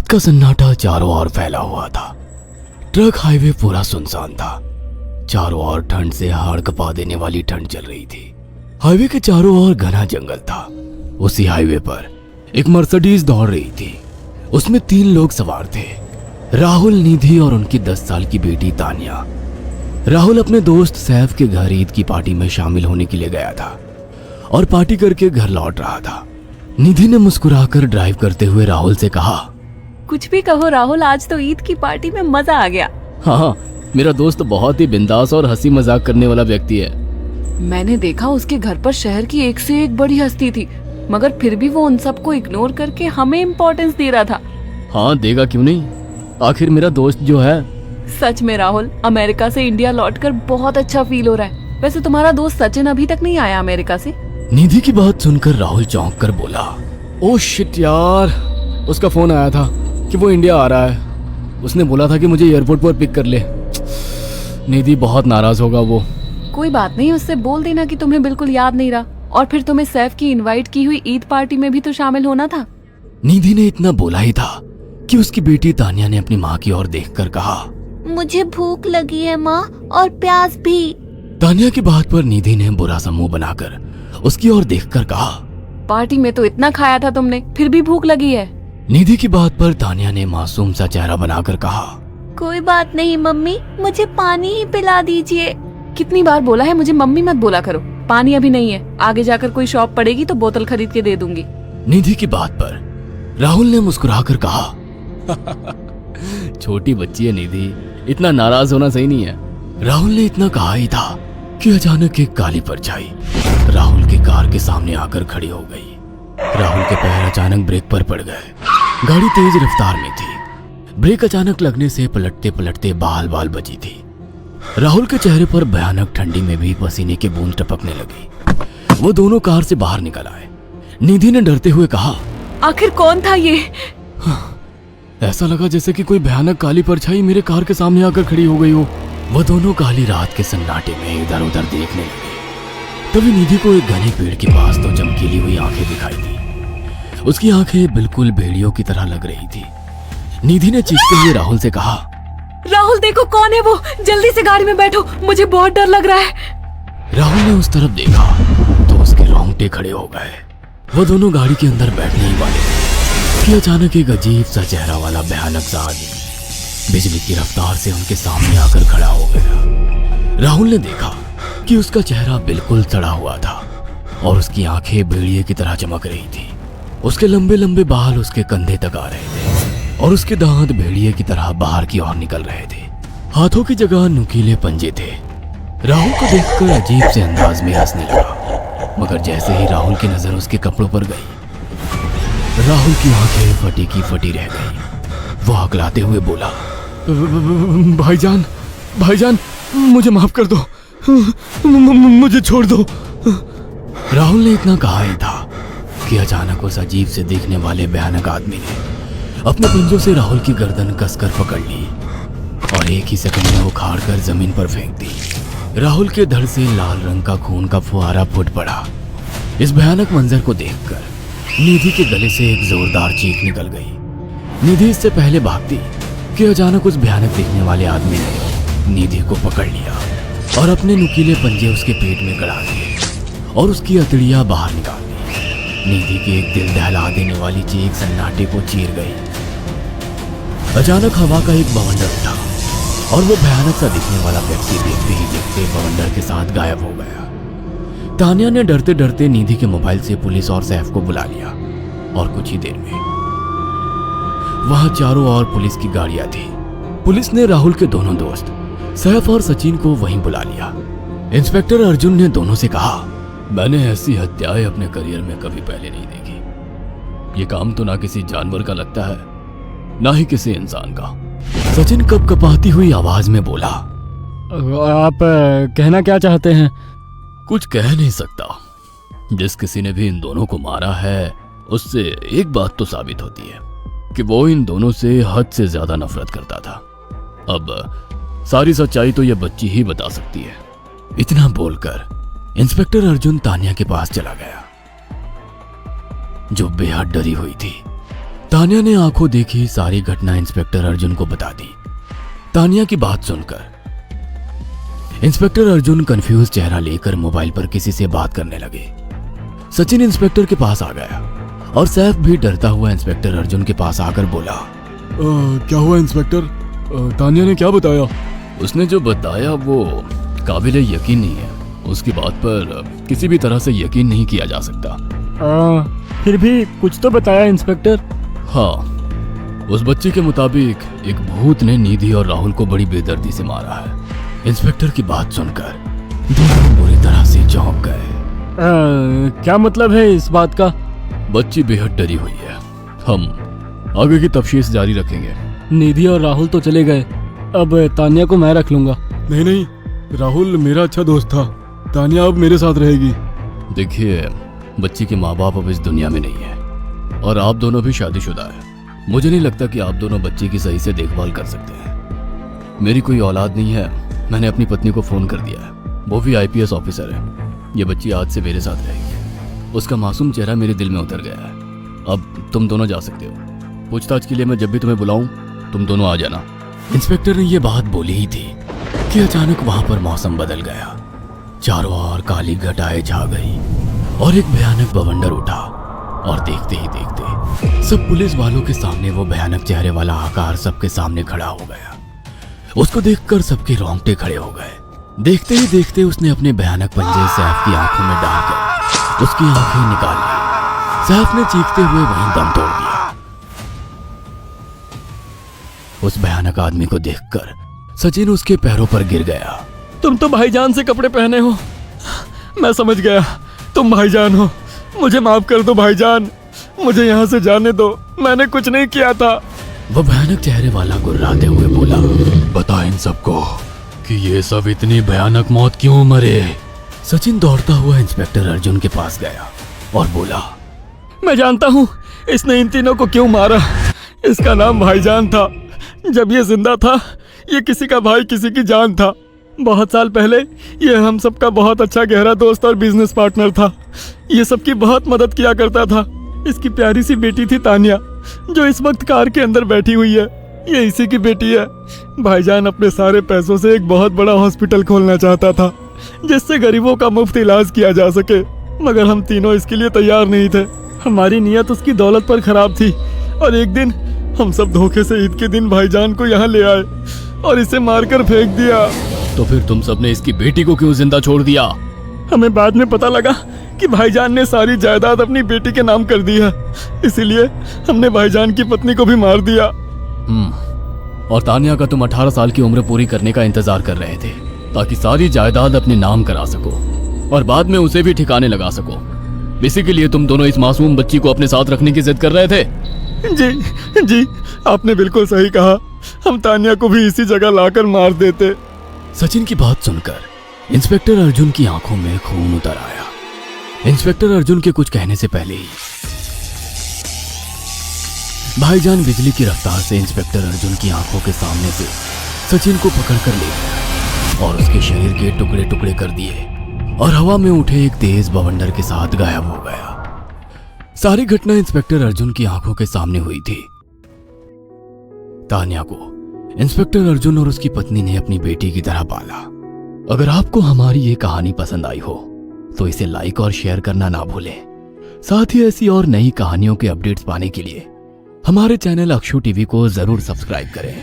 रात का सन्नाटा चारों ओर फैला हुआ था। ट्रक हाईवे पूरा सुनसान था। चारों ओर ठंड से हाड़ कपा देने वाली ठंड चल रही थी। हाईवे के चारों ओर घना जंगल था। उसी हाईवे पर एक मर्सिडीज दौड़ रही थी। उसमें 3 लोग सवार थे, राहुल, निधि और उनकी 10 साल की बेटी तानिया। राहुल अपने दोस्त सैफ के घर ईद की पार्टी में शामिल होने के लिए गया था और पार्टी करके घर लौट रहा था। निधि ने मुस्कुराकर ड्राइव करते हुए राहुल से कहा, कुछ भी कहो राहुल, आज तो ईद की पार्टी में मजा आ गया। हाँ, मेरा दोस्त बहुत ही बिंदास और हंसी मजाक करने वाला व्यक्ति है। मैंने देखा उसके घर पर शहर की एक से एक बड़ी हस्ती थी, मगर फिर भी वो उन सबको इग्नोर करके हमें इम्पोर्टेंस दे रहा था। हाँ, देगा क्यों नहीं, आखिर मेरा दोस्त जो है। सच में राहुल, अमेरिका से इंडिया लौटकर बहुत अच्छा फील हो रहा है। वैसे तुम्हारा दोस्त सचिन अभी तक नहीं आया अमेरिका से? निधि की बात सुनकर राहुल चौंक कर बोला, ओह शिट यार, उसका फोन आया था कि वो इंडिया आ रहा है। उसने बोला था कि मुझे एयरपोर्ट पर पिक कर ले। निधि बहुत नाराज होगा वो। कोई बात नहीं, उससे बोल देना कि तुम्हें बिल्कुल याद नहीं रहा और फिर तुम्हें सैफ की इनवाइट की हुई ईद पार्टी में भी तो शामिल होना था। निधि ने इतना बोला ही था कि उसकी बेटी तानिया ने अपनी माँ की ओर देखकर कहा, मुझे भूख लगी है माँ, और प्यास भी। तानिया की बात पर निधि ने बुरा सा मुंह बनाकर उसकी ओर देखकर कहा, पार्टी में तो इतना खाया था तुमने, फिर भी भूख लगी है। निधि की बात पर तानिया ने मासूम सा चेहरा बनाकर कहा, कोई बात नहीं मम्मी, मुझे पानी ही पिला दीजिए। कितनी बार बोला है मुझे मम्मी मत बोला करो। पानी अभी नहीं है, आगे जाकर कोई शॉप पड़ेगी तो बोतल खरीद के दे दूंगी। निधि की बात पर राहुल ने मुस्कुराकर कहा, छोटी बच्ची है निधि, इतना नाराज होना सही नहीं है। राहुल ने इतना कहा ही था कि अचानक एक काली परछाई राहुल की कार के सामने आकर खड़ी हो गई। राहुल के पैर अचानक ब्रेक पर पड़ गए। गाड़ी तेज रफ्तार में थी। ब्रेक अचानक लगने से पलटते पलटते बाल बाल बची थी। राहुल के चेहरे पर भयानक ठंडी में भी पसीने की बूंद टपकने लगी। वो दोनों कार से बाहर निकल आए। निधि ने डरते हुए कहा, आखिर कौन था ये? ऐसा लगा जैसे कि कोई भयानक काली परछाई मेरे कार के सामने आकर खड़ी हो गई हो। वह दोनों काली रात के सन्नाटे में इधर उधर देखने लगे। तभी निधि को एक घने पेड़ के पास दो चमकीली हुई आंखें दिखाई दी। उसकी आंखें बिल्कुल भेड़ियों की तरह लग रही थी। निधि ने चीखते हुए राहुल से कहा, राहुल देखो कौन है वो, जल्दी से गाड़ी में बैठो, मुझे बहुत डर लग रहा है। राहुल ने उस तरफ देखा तो उसके रोंगटे खड़े हो गए। वो दोनों गाड़ी के अंदर बैठने ही वाले थे कि अचानक एक अजीब सा चेहरा वाला भयानक सा आदमी बिजली की रफ्तार से उनके सामने आकर खड़ा हो गया। राहुल ने देखा कि उसका चेहरा बिल्कुल सड़ा हुआ था और उसकी आंखें भेड़िए की तरह चमक रही थी। उसके लंबे लंबे बाल उसके कंधे तक आ रहे थे और उसके दांत भेड़िए की तरह बाहर की ओर निकल रहे थे। हाथों की जगह नुकीले पंजे थे। राहुल को देखकर अजीब से अंदाज में हंसने लगा, मगर जैसे ही राहुल की नजर उसके कपड़ों पर गई, राहुल की आंखें फटी की फटी रह गई। वो हकलाते हुए बोला, भाईजान, भाईजान, मुझे माफ कर दो, मुझे छोड़ दो। राहुल ने इतना कहा ही था कि अचानक उस अजीब से दिखने वाले भयानक आदमी ने अपने पंजों से राहुल की गर्दन कसकर पकड़ ली और एक ही सेकंड में उखाड़ कर जमीन पर फेंक दी। राहुल के धड़ से लाल रंग का खून का फुहारा फूट पड़ा। इस भयानक मंजर को देखकर निधि के गले से एक जोरदार चीख निकल गई। निधि इससे पहले भागती कि अचानक उस भयानक दिखने वाले आदमी ने निधि को पकड़ लिया और अपने नुकीले पंजे उसके पेट में गड़ा दिए और उसकी अतड़ियां बाहर निकाल दी। निधि की एक दिल दहला देने वाली चीख सन्नाटे को चीर गई। अचानक हवा का एक बवंडर उठा और वो भयानक सा दिखने वाला व्यक्ति देखते ही देखते बवंडर के साथ गायब हो गया। तानिया ने डरते डरते निधि के मोबाइल से पुलिस और सैफ को बुला लिया और कुछ ही देर में वहां चारों ओर पुलिस की गाड़ियां थी। पुलिस ने राहुल के दोनों दोस्त सैफ और सचिन को वहीं बुला लिया। इंस्पेक्टर अर्जुन ने दोनों से कहा, मैंने ऐसी हत्याएं अपने करियर में कभी पहले नहीं देखी। ये काम तो ना किसी जानवर का लगता है, ना ही किसी इंसान का। सचिन कपकपाती हुई आवाज में बोला, आप कहना क्या चाहते हैं? कुछ कह नहीं सकता। जिस किसी ने भी इन दोनों को मारा है उससे एक बात तो साबित होती है कि वो इन दोनों से हद से ज्यादा नफरत करता था। अब सारी सच्चाई तो ये बच्ची ही बता सकती है। इतना बोलकर इंस्पेक्टर अर्जुन तानिया के पास चला गया, जो बेहद डरी हुई थी। तानिया ने आंखों देखी सारी घटना इंस्पेक्टर अर्जुन को बता दी। तानिया की बात सुनकर इंस्पेक्टर अर्जुन कंफ्यूज चेहरा लेकर मोबाइल पर किसी से बात करने लगे। सचिन इंस्पेक्टर के पास आ गया और सैफ भी डरता हुआ इंस्पेक्टर अर्जुन के पास आकर बोला, क्या हुआ इंस्पेक्टर? तानिया ने क्या बताया? उसने जो बताया वो काबिल यकीन नहीं है। उसकी बात पर किसी भी तरह से यकीन नहीं किया जा सकता। फिर भी कुछ तो बताया इंस्पेक्टर। हाँ, उस बच्चे के मुताबिक एक भूत ने निधि और राहुल को बड़ी बेदर्दी से मारा है। इंस्पेक्टर की बात सुनकर दोनों बुरी तरह से चौंक गए। क्या मतलब है इस बात का? बच्ची बेहद डरी हुई है। हम आगे की तफ्तीश जारी रखेंगे। निधि और राहुल तो चले गए, अब तानिया को मैं रख लूंगा। नहीं नहीं, राहुल मेरा अच्छा दोस्त था। तानिया अब मेरे साथ रहेगी। देखिए, बच्ची के माँ बाप अब इस दुनिया में नहीं है और आप दोनों भी शादीशुदा है। मुझे नहीं लगता कि आप दोनों बच्ची की सही से देखभाल कर सकते हैं। मेरी कोई औलाद नहीं है। मैंने अपनी पत्नी को फोन कर दिया है, वो भी IPS ऑफिसर है। ये बच्ची आज से मेरे साथ रहेगी। उसका मासूम चेहरा मेरे दिल में उतर गया है। अब तुम दोनों जा सकते हो। पूछताछ के लिए मैं जब भी तुम्हें बुलाऊं तुम दोनों आ जाना। इंस्पेक्टर ने ये बात बोली ही थी कि अचानक वहां पर मौसम बदल गया। चारों ओर काली घटाएं छा गई और एक भयानक बवंडर उठा और देखते ही देखते सब पुलिस वालों के सामने वो भयानक चेहरे वाला आकार सबके सामने खड़ा हो गया। उसको देखकर सबके रोंगटे खड़े हो गए। देखते ही देखते उसने अपने भयानक पंजे सैफ की आंखों में डालकर उसकी आंखें निकाल ली। सैफ ने चीखते हुए वहीं दम तोड़ दिया। उस भयानक आदमी को देखकर सचिन उसके पैरों पर गिर गया। तुम तो भाईजान से कपड़े पहने हो। मैं समझ गया, तुम भाईजान हो। मुझे माफ कर दो भाईजान, मुझे यहाँ से जाने दो। मैंने कुछ नहीं किया था। वो भयानक चेहरे वाला गुर्राते हुए बोला, बता इन सबको कि ये सब इतनी भयानक मौत क्यों मरे। सचिन दौड़ता हुआ इंस्पेक्टर अर्जुन के पास गया और बोला, मैं जानता हूँ इसने इन तीनों को क्यों मारा। इसका नाम भाईजान था। जब ये जिंदा था ये किसी का भाई किसी की जान था। बहुत साल पहले ये हम सबका बहुत अच्छा गहरा दोस्त और बिजनेस पार्टनर था। ये सबकी बहुत मदद किया करता था। इसकी प्यारी सी बेटी थी तानिया, जो इस वक्त कार के अंदर बैठी हुई है। ये इसी की बेटी है। भाईजान अपने सारे पैसों से एक बहुत बड़ा हॉस्पिटल खोलना चाहता था जिससे गरीबों का मुफ्त इलाज किया जा सके, मगर हम तीनों इसके लिए तैयार नहीं थे। हमारी नीयत उसकी दौलत पर खराब थी और एक दिन हम सब धोखे से ईद के दिन भाईजान को यहाँ ले आए और इसे मारकर फेंक दिया। तो फिर तुम सबने इसकी बेटी को क्यों जिंदा छोड़ दिया? हमें बाद में पता लगा कि भाईजान ने सारी जायदाद अपनी बेटी के नाम कर दी है, इसीलिए हमने भाईजान की पत्नी को भी मार दिया। और तानिया का तुम 18 साल की उम्र पूरी करने का इंतजार कर रहे थे ताकि सारी जायदाद अपने नाम करा सको और बाद में उसे भी ठिकाने लगा सको। इसी के लिए तुम दोनों इस मासूम बच्ची को अपने साथ रखने की जिद कर रहे थे। जी, आपने बिल्कुल सही कहा। हम तानिया को भी इसी जगह लाकर मार देते। सचिन की बात सुनकर इंस्पेक्टर अर्जुन की आंखों में खून उतर आया। इंस्पेक्टर अर्जुन के कुछ कहने से पहले ही भाईजान बिजली की रफ्तार से इंस्पेक्टर अर्जुन की आंखों के सामने से सचिन को पकड़कर ले गया और उसके शरीर के टुकड़े टुकड़े कर दिए और हवा में उठे एक तेज बवंडर के साथ गायब हो गया। सारी घटना इंस्पेक्टर अर्जुन की आंखों के सामने हुई थी। तानिया को इंस्पेक्टर अर्जुन और उसकी पत्नी ने अपनी बेटी की तरह पाला। अगर आपको हमारी ये कहानी पसंद आई हो तो इसे लाइक और शेयर करना ना भूलें। साथ ही ऐसी और नई कहानियों के अपडेट्स पाने के लिए हमारे चैनल अक्षु टीवी को जरूर सब्सक्राइब करें।